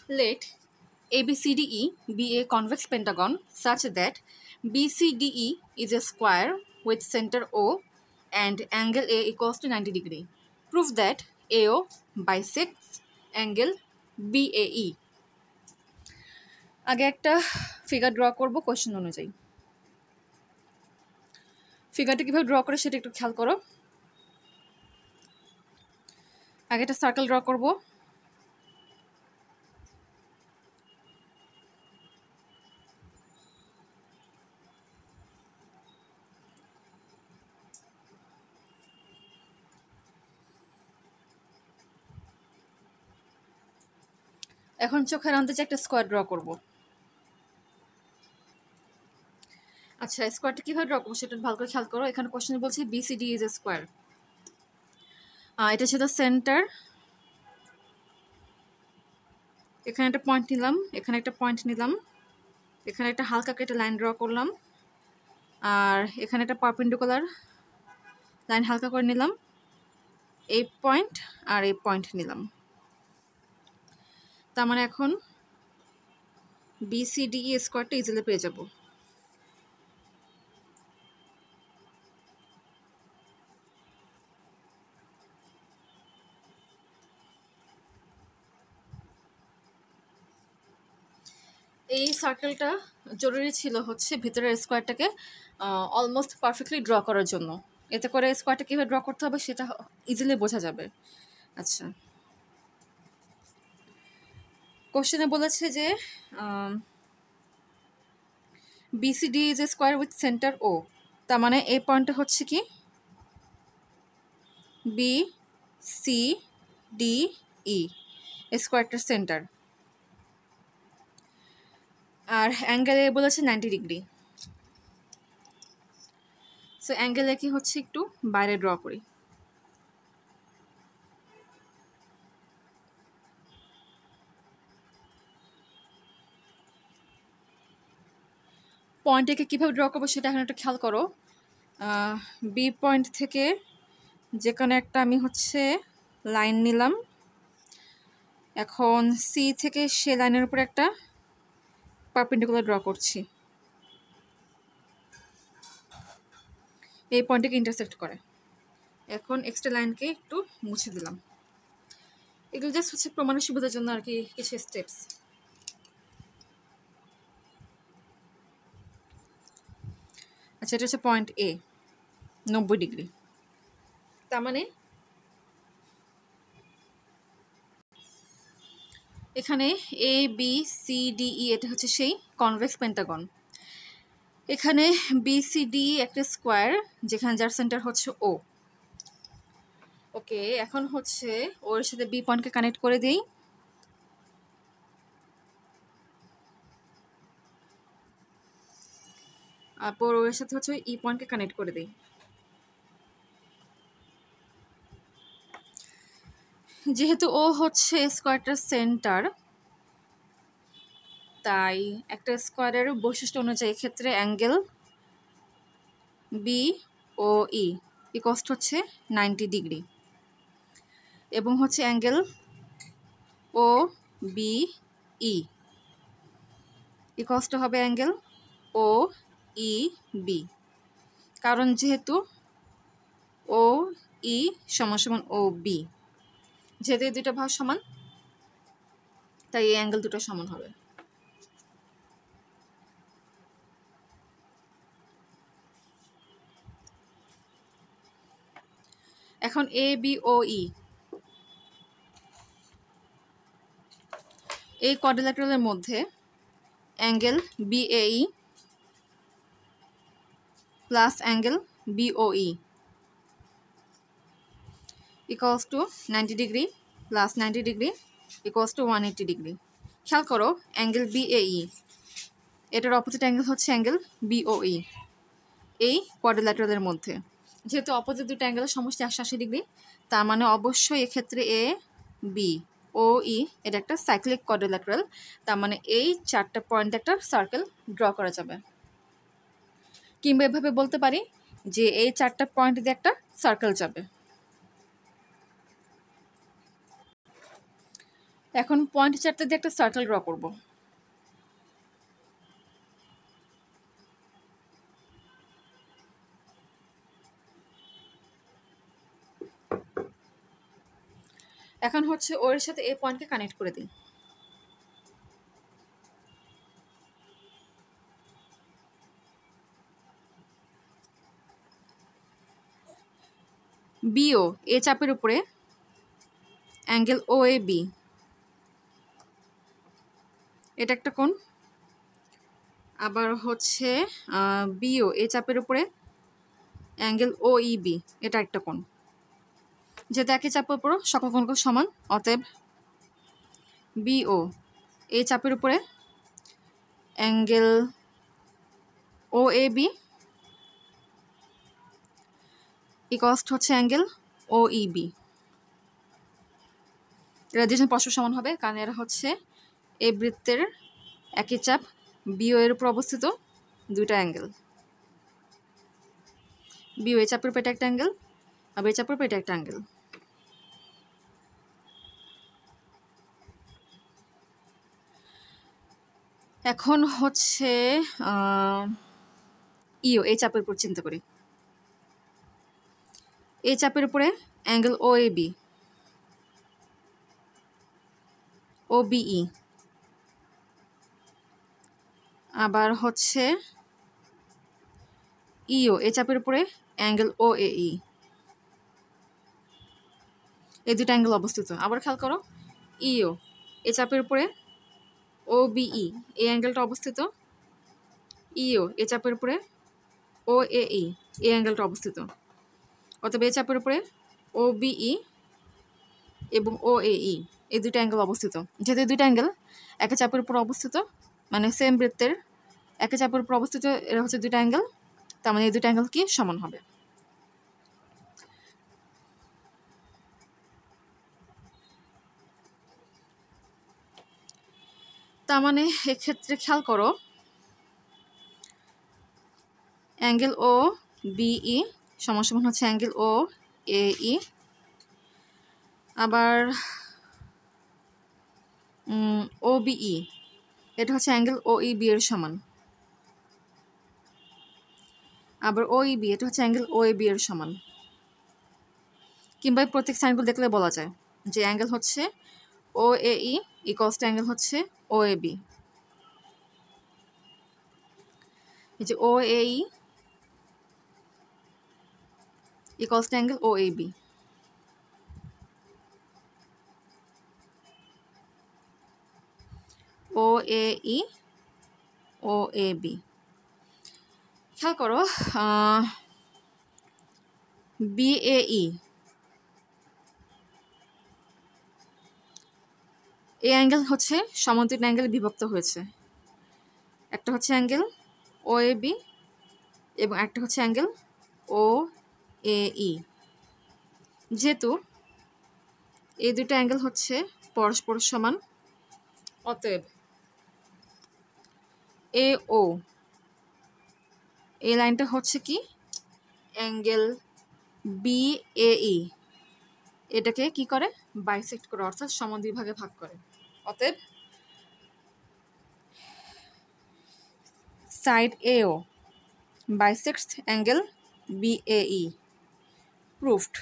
Let ABCDE be a convex pentagon such that BCDE is a square with center O and angle A equals to 90 degree. Prove that AO bisects angle BAE. আগে একটা figure draw করব question অনুযায়ী। ফিগারটা কিভাবে draw করে সেটা একটু খেয়াল করো। আগে একটা সার্কেল ড্র করব। এখন চোখের আন্দাজে একটা স্কোয়ার ড্র করব। আচ্ছা, স্কোয়ারটা কিভাবে ড্র করবো সেটা ভালো করে খেয়াল করো। এখানে কোশ্চেন বলছে বিসিডি ইজ এ স্কোয়ার। এটা ছিল সেন্টার। এখানে একটা পয়েন্ট নিলাম, এখানে একটা পয়েন্ট নিলাম, এখানে একটা হালকা একটা লাইন ড্র করলাম, আর এখানে একটা পারপেন্ডিকুলার লাইন হালকা করে নিলাম, এই পয়েন্ট আর এই পয়েন্ট নিলাম। তার মানে এখন বিসিডিই স্কোয়ারটা ইজিলি পেয়ে যাব। এই সার্কেলটা জরুরি ছিল হচ্ছে ভিতরের স্কোয়ারটাকে অলমোস্ট পারফেক্টলি ড্র করার জন্য। এতে করে স্কোয়ারটা কীভাবে ড্র করতে হবে সেটা ইজিলি বোঝা যাবে। আচ্ছা, কোশ্চেনে বলেছে যে BCD is a square with centre O. তার মানে এই পয়েন্টটা হচ্ছে কি বি সি ডি ই, স্কোয়ারটার সেন্টার। আর অ্যাঙ্গেলে বলেছে 90 ডিগ্রি। সো অ্যাঙ্গেলে কি হচ্ছে একটু বাইরে ড্র করি। পয়েন্টটাকে কীভাবে ড্র করবো সেটা এখন একটু খেয়াল করো। বি পয়েন্ট থেকে যেখানে একটা আমি হচ্ছে লাইন নিলাম, এখন সি থেকে সে লাইনের উপরে একটা পারপেন্ডিকুলার ড্র করছি, এই পয়েন্টটাকে ইন্টারসেক্ট করে। এখন এক্সট্রা লাইনকে একটু মুছে দিলাম। এগুলো জাস্ট হচ্ছে প্রমাণের সুবিধার জন্য আর কি কিছু স্টেপস। আচ্ছা, এটা হচ্ছে পয়েন্ট এ 90 ডিগ্রি। তার মানে এখানে এ বি সি ডি ই এটা হচ্ছে সেই কনভেক্স পেন্টাগন। এখানে বি সি ডি একটা স্কোয়ার যেখানে যার সেন্টার হচ্ছে ও। ওকে, এখন হচ্ছে ওর সাথে বি পয়েন্টকে কানেক্ট করে দিই। তারপর ওর সাথে হচ্ছে ই পয়েন্টকে কানেক্ট করে দিই। যেহেতু ও হচ্ছে স্কোয়ারটার সেন্টার, তাই একটা স্কোয়ারের বৈশিষ্ট্য অনুযায়ী ক্ষেত্রে অ্যাঙ্গেল বি ও ই ইকস্ট হচ্ছে 90 ডিগ্রি, এবং হচ্ছে অ্যাঙ্গেল ও বি ই ইকস্ট হবে অ্যাঙ্গেল ও ই বি। কারণ যেহেতু ও ই সমান সমান ও বি, যেহেতু এই দুটো ভাগ সমান তাই এই অ্যাঙ্গেল দুটো সমান হবে। এখন এ বি ও ই এই কোয়াড্রিল্যাটারালের মধ্যে angle বিএই plus angle বিওই equals to 90 degree plus 90 degree equals to 180 degree. খেয়াল করো অ্যাঙ্গেল বিএই এটার অপোজিট অ্যাঙ্গেল হচ্ছে অ্যাঙ্গেল বিওই এই কোয়াড্রিল্যাটারালের মধ্যে। যেহেতু অপোজিট দুটো অ্যাঙ্গেলের সমষ্টি 180 ডিগ্রি, তার মানে অবশ্যই এক্ষেত্রে এ বি ও ই এটা একটা সাইক্লিক কোয়াড্রিল্যাটারাল। তার মানে এই চারটা পয়েন্ট একটা সার্কেল ড্র করা যাবে, কিংবা এভাবে বলতে পারি যে এই চারটা পয়েন্ট দিয়ে একটা সার্কেল যাবে। এখন পয়েন্ট চারটে দিয়ে একটা সার্কেল ড্র করব। এখন হচ্ছে ওর সাথে এই পয়েন্টকে কানেক্ট করে দিই। বিও এ চাপের উপরে অ্যাঙ্গেল ও এ বি, এটা একটা কোণ। আবার হচ্ছে বিও এ চাপের উপরে অ্যাঙ্গেল ও ই বি, এটা একটা কোণ। যেহেতু একই চাপের উপর সকল কোণ সমান, অতএব বিও এ চাপের উপরে angle O A B equals হচ্ছে অ্যাঙ্গেল ও ই বি। এরা দুজন পরস্পর সমান হবে, কারণ এরা হচ্ছে এই বৃত্তের একই চাপ বিও এর উপর অবস্থিত দুইটা অ্যাঙ্গেল। বিও এ চাপের উপর এটা একটা অ্যাঙ্গেল, আবার এই চাপের উপর এটা একটা অ্যাঙ্গেল। এখন হচ্ছে ইও এই চাপের উপর চিন্তা করি। এই চাপের উপরে angle O A B, O B E. আবার হচ্ছে ইও এই চাপের উপরে অ্যাঙ্গেল ও এ ই, এই দুটো অ্যাঙ্গেল অবস্থিত। আবার খেয়াল করো, ইও এই চাপের উপরে ও বিই এই অ্যাঙ্গেলটা অবস্থিত, ইও এই চাপের উপরে ও এ ই এই অ্যাঙ্গেলটা অবস্থিত। অতএব এই চাপের উপরে ও বিই এবং ও এ ই এই দুটো অ্যাঙ্গেল অবস্থিত। যেহেতু এই দুটো অ্যাঙ্গেল একই চাপের উপর অবস্থিত, মানে সেম বৃত্তের একই চাপের উপর অবস্থিত, এরা হচ্ছে দুটো অ্যাঙ্গেল, তার মানে এই দুটো অ্যাঙ্গেল কি সমান হবে। তার মানে এক্ষেত্রে খেয়াল করো, অ্যাঙ্গেল ও বিই সমান সমান হচ্ছে অ্যাঙ্গেল ও এ ই। আবার ও বিই এটা হচ্ছে অ্যাঙ্গেল ও ই বি এর সমান। আবার ও ই বি এটা হচ্ছে অ্যাঙ্গেল ও এ বি এর সমান। কিংবা প্রত্যেক সাইনগুলো দেখলে বলা যায় যে অ্যাঙ্গেল হচ্ছে O A E equals to angle হচ্ছে ও এ বি। এই যে O A E equals to angle O A B. O A E O A B. খেয়াল করো, বি এ ই এই অ্যাঙ্গেল হচ্ছে সমান্তরাল অ্যাঙ্গেল বিভক্ত হয়েছে। একটা হচ্ছে অ্যাঙ্গেল ও এ বি এবং একটা হচ্ছে অ্যাঙ্গেল ও এ ই। যেহেতু এই দুটো অ্যাঙ্গেল হচ্ছে পরস্পর সমান, অতএব এ ও এই লাইনটা হচ্ছে কি অ্যাঙ্গেল বি এ ই, এটাকে কি করে বাইসেক্ট করে, অর্থাৎ সমান দুই ভাগে ভাগ করে। অতএব সাইড এও bisects angle BAE. Proved.